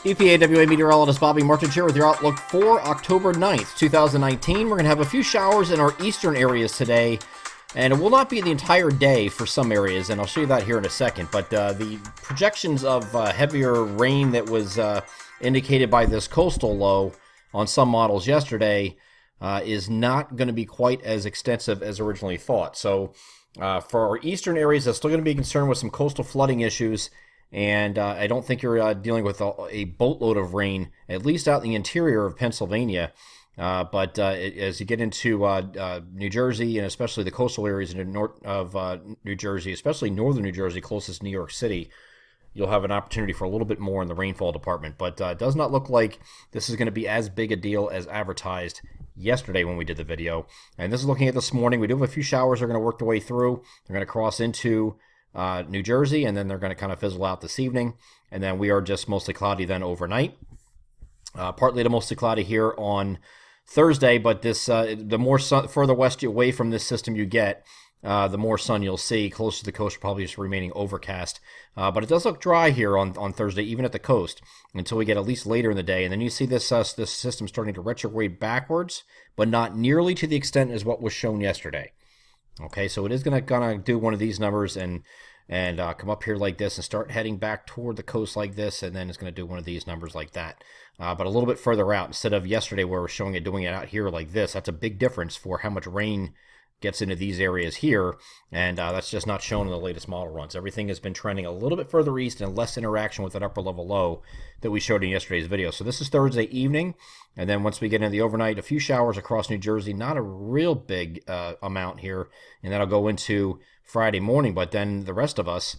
EPAWA meteorologist Bobby Martin here with your outlook for October 9th, 2019. We're going to have a few showers in our eastern areas today, and it will not be the entire day for some areas, and I'll show you that here in a second. But the projections of heavier rain that was indicated by this coastal low on some models yesterday is not going to be quite as extensive as originally thought. So for our eastern areas, that's still going to be concerned with some coastal flooding issues. And I don't think you're dealing with a boatload of rain, at least out in the interior of Pennsylvania. But as you get into New Jersey, and especially the coastal areas in the north of New Jersey, especially northern New Jersey, closest to New York City, you'll have an opportunity for a little bit more in the rainfall department. But it does not look like this is going to be as big a deal as advertised yesterday when we did the video. And this is looking at this morning. We do have a few showers that are going to work their way through. They're going to cross into New Jersey, and then they're going to kind of fizzle out this evening, and then we are just mostly cloudy then overnight. Partly to mostly cloudy here on Thursday, but this the more sun, further west away from this system you get, the more sun you'll see. Close to the coast, probably just remaining overcast. But it does look dry here on Thursday, even at the coast, until we get at least later in the day. And then you see this this system starting to retrograde backwards, but not nearly to the extent as what was shown yesterday. Okay, so it is gonna do one of these numbers and come up here like this and start heading back toward the coast like this, and then it's going to do one of these numbers like that. But a little bit further out instead of yesterday where we're showing it doing it out here like this. That's a big difference for how much rain gets into these areas here, and that's just not shown in the latest model runs. Everything has been trending a little bit further east and less interaction with that upper level low that we showed in yesterday's video. So this is Thursday evening, and then once we get into the overnight, a few showers across New Jersey, not a real big amount here, and that'll go into Friday morning, but then the rest of us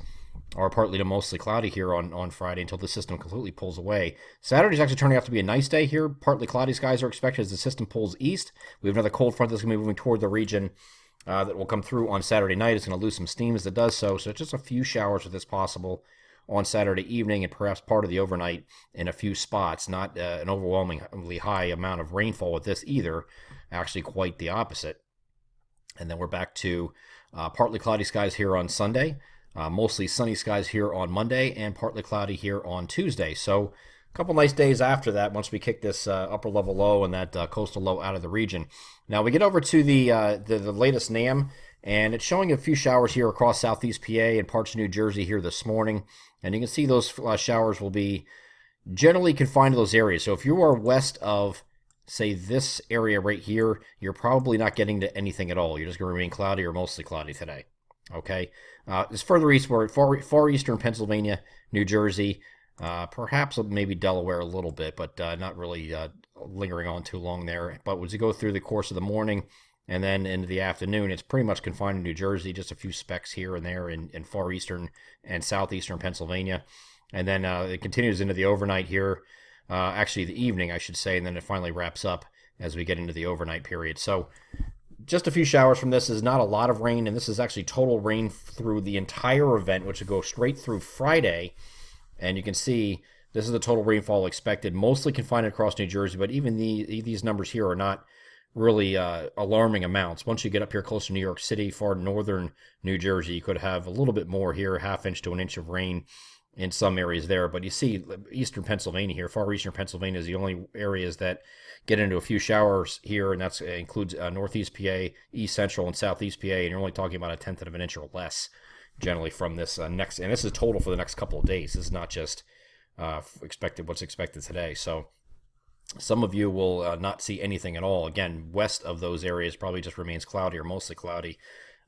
are partly to mostly cloudy here on Friday until the system completely pulls away. Saturday's actually turning out to be a nice day here. Partly cloudy skies are expected as the system pulls east. We have another cold front that's going to be moving toward the region that will come through on Saturday night. It's going to lose some steam as it does so. So just a few showers with this possible on Saturday evening and perhaps part of the overnight in a few spots. Not an overwhelmingly high amount of rainfall with this either. Actually quite the opposite. And then we're back to partly cloudy skies here on Sunday. Mostly sunny skies here on Monday, and partly cloudy here on Tuesday. So a couple nice days after that once we kick this upper level low and that coastal low out of the region. Now we get over to the latest NAM, and it's showing a few showers here across southeast PA and parts of New Jersey here this morning. And you can see those showers will be generally confined to those areas. So if you are west of, say, this area right here, you're probably not getting to anything at all. You're just going to remain cloudy or mostly cloudy today. Okay, as further east, we're at far eastern Pennsylvania, New Jersey, perhaps maybe Delaware a little bit, but not really lingering on too long there. But as you go through the course of the morning and then into the afternoon, it's pretty much confined to New Jersey, just a few specks here and there in far eastern and southeastern Pennsylvania. And then it continues into the overnight here, actually the evening, I should say, and then it finally wraps up as we get into the overnight period. So just a few showers from this is not a lot of rain, and this is actually total rain through the entire event, which will go straight through Friday. And you can see this is the total rainfall expected, mostly confined across New Jersey, but even these numbers here are not really alarming amounts. Once you get up here close to New York City, far northern New Jersey, you could have a little bit more here, half inch to an inch of rain in some areas there. But you see eastern Pennsylvania here, far eastern Pennsylvania is the only areas that get into a few showers here, and that includes northeast PA, east central, and southeast PA, and you're only talking about a tenth of an inch or less generally from this next, and this is total for the next couple of days. This is not just what's expected today. So some of you will not see anything at all. Again, west of those areas probably just remains cloudy or mostly cloudy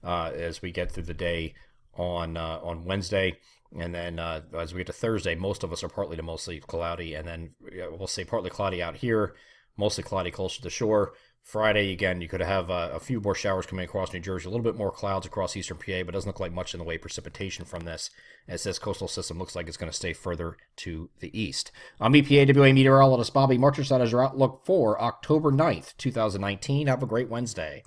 as we get through the day on Wednesday. And then as we get to Thursday, most of us are partly to mostly cloudy, and then we'll say partly cloudy out here, mostly cloudy closer to the shore. Friday, again, you could have a few more showers coming across New Jersey, a little bit more clouds across eastern PA, but it doesn't look like much in the way of precipitation from this, as this coastal system looks like it's going to stay further to the east. I'm EPAWA meteorologist Bobby Martin. That is your outlook for October 9th, 2019. Have a great Wednesday.